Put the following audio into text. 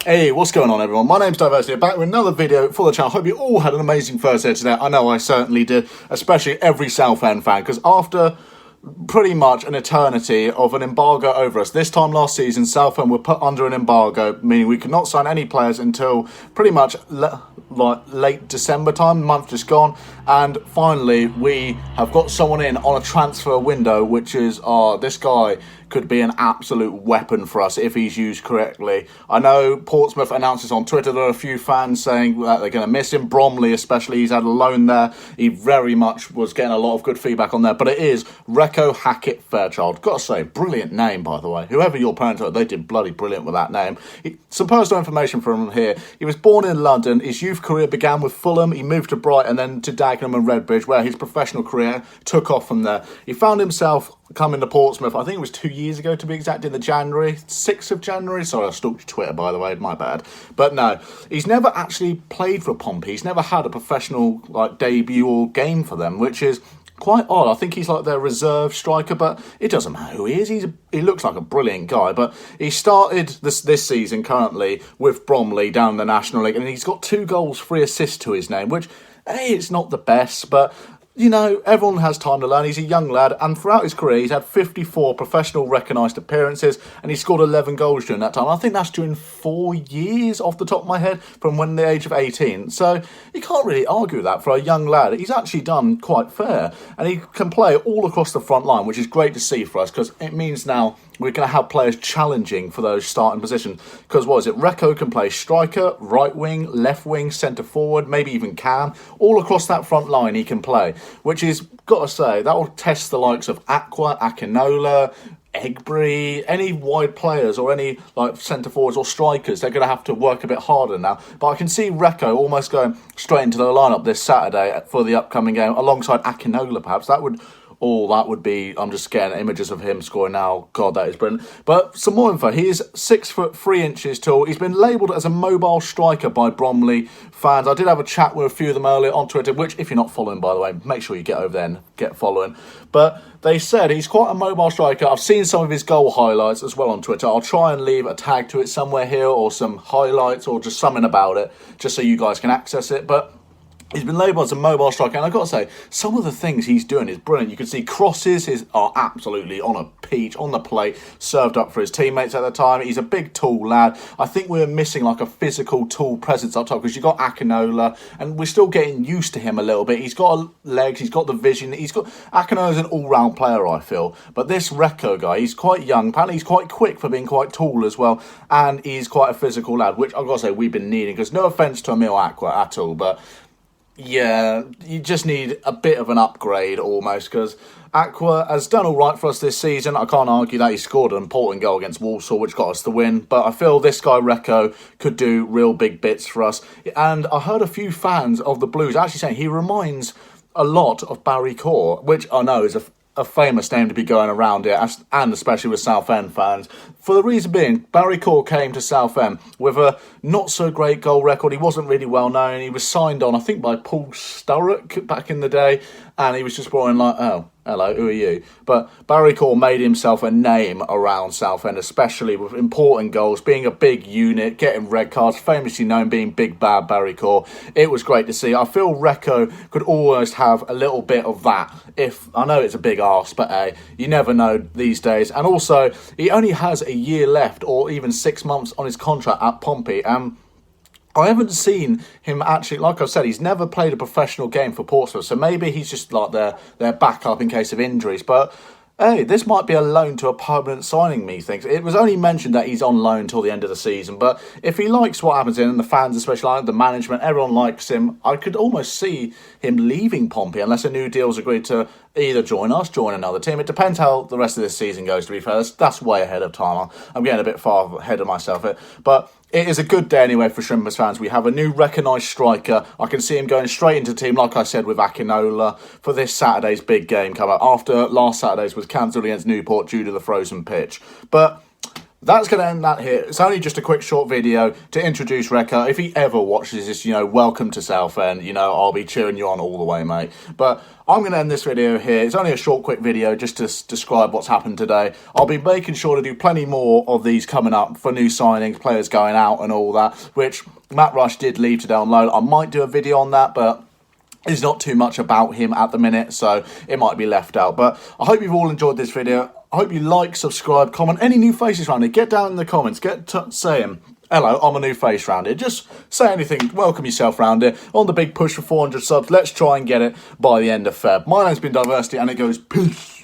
Hey, what's going on everyone? My name's Diversity, back with another video for the channel. Hope you all had an amazing first day today. I know I certainly did, especially every Southend fan, because after pretty much an eternity of an embargo over us, this time last season Southend were put under an embargo, meaning we could not sign any players until pretty much late December time, the month just gone, and finally we have got someone in on a transfer window, which is, this guy could be an absolute weapon for us if he's used correctly. I know Portsmouth announces on Twitter, there are a few fans saying that they're going to miss him. Bromley especially, he's had a loan there. He very much was getting a lot of good feedback on there, but it is Recco, Hackett, Fairchild. Got to say, brilliant name, by the way. Whoever your parents are, they did bloody brilliant with that name. Some personal information from him here. He was born in London. His youth career began with Fulham. He moved to Brighton, then to Dagenham and Redbridge, where his professional career took off from there. He found himself coming to Portsmouth, I think it was 2 years ago to be exact, in the January, 6th of January. Sorry, I stalked your Twitter, by the way, my bad. But no, he's never actually played for Pompey. He's never had a professional debut or game for them, which is quite odd. I think he's like their reserve striker, but it doesn't matter who he is. He looks like a brilliant guy, but he started this season currently with Bromley down in the National League, and he's got 2 goals, 3 assists to his name, which, hey, it's not the best, but you know, everyone has time to learn. He's a young lad, and throughout his career, he's had 54 professional recognised appearances, and he scored 11 goals during that time. I think that's during 4 years, off the top of my head, from when the age of 18. So you can't really argue with that for a young lad. He's actually done quite fair, and he can play all across the front line, which is great to see for us, because it means now we're going to have players challenging for those starting positions. Because what is it? Recco can play striker, right wing, left wing, centre forward, maybe even cam. All across that front line he can play, which is, got to say, that will test the likes of Aqua, Akinola, Egbury, any wide players or any centre forwards or strikers. They're going to have to work a bit harder now. But I can see Recco almost going straight into the lineup this Saturday for the upcoming game, alongside Akinola perhaps. That would be, I'm just getting images of him scoring now. God, that is brilliant. But some more info. He is 6'3" tall. He's been labelled as a mobile striker by Bromley fans. I did have a chat with a few of them earlier on Twitter, which, if you're not following, by the way, make sure you get over there and get following. But they said he's quite a mobile striker. I've seen some of his goal highlights as well on Twitter. I'll try and leave a tag to it somewhere here, or some highlights, or just something about it, just so you guys can access it. But he's been labelled as a mobile striker, and I've got to say, some of the things he's doing is brilliant. You can see crosses are absolutely on a peach, on the plate, served up for his teammates at the time. He's a big, tall lad. I think we're missing a physical, tall presence up top, because you've got Akinola, and we're still getting used to him a little bit. He's got legs, he's got the vision. Akinola's an all-round player, I feel. But this Recco guy, he's quite young. Apparently he's quite quick for being quite tall as well, and he's quite a physical lad, which I've got to say we've been needing, because no offence to Emil Aqua at all, but yeah, you just need a bit of an upgrade almost, because Aqua has done all right for us this season. I can't argue that. He scored an important goal against Walsall, which got us the win. But I feel this guy, Recco, could do real big bits for us. And I heard a few fans of the Blues actually saying he reminds a lot of Barry Corr, which I know is a famous name to be going around here, and especially with Southend fans. For the reason being, Barry Corr came to Southend with a not-so-great goal record. He wasn't really well-known. He was signed on, I think, by Paul Sturrock back in the day, and he was just born oh, hello, who are you? But Barry Corr made himself a name around Southend, especially with important goals, being a big unit, getting red cards, famously known being big bad Barry Corr. It was great to see. I feel Recco could almost have a little bit of that. I know it's a big arse, but hey, you never know these days. And also, he only has a year left, or even 6 months on his contract at Pompey. I haven't seen him actually, like I said, he's never played a professional game for Portsmouth, so maybe he's just like their backup in case of injuries. But hey, this might be a loan to a permanent signing, methinks. It was only mentioned that he's on loan till the end of the season, but if he likes what happens in, and the fans especially like the management, everyone likes him, I could almost see him leaving Pompey unless a new deal's agreed to either join us, join another team. It depends how the rest of this season goes, to be fair. That's way ahead of time. I'm getting a bit far ahead of myself here. But it is a good day anyway for Shrimpers fans. We have a new recognised striker. I can see him going straight into the team, like I said, with Akinola for this Saturday's big game come up, after last Saturday's was cancelled against Newport due to the frozen pitch. But that's going to end that here. It's only just a quick short video to introduce Recco. If he ever watches this, welcome to Southend. I'll be cheering you on all the way, mate. But I'm going to end this video here. It's only a short, quick video just to describe what's happened today. I'll be making sure to do plenty more of these coming up for new signings, players going out and all that, which Matt Rush did leave to download. I might do a video on that, but there's not too much about him at the minute, so it might be left out. But I hope you've all enjoyed this video. I hope you like, subscribe, comment. Any new faces around here, get down in the comments. Saying, hello, I'm a new face around here. Just say anything. Welcome yourself around here. On the big push for 400 subs. Let's try and get it by the end of Feb. My name's been Diversity, and it goes peace.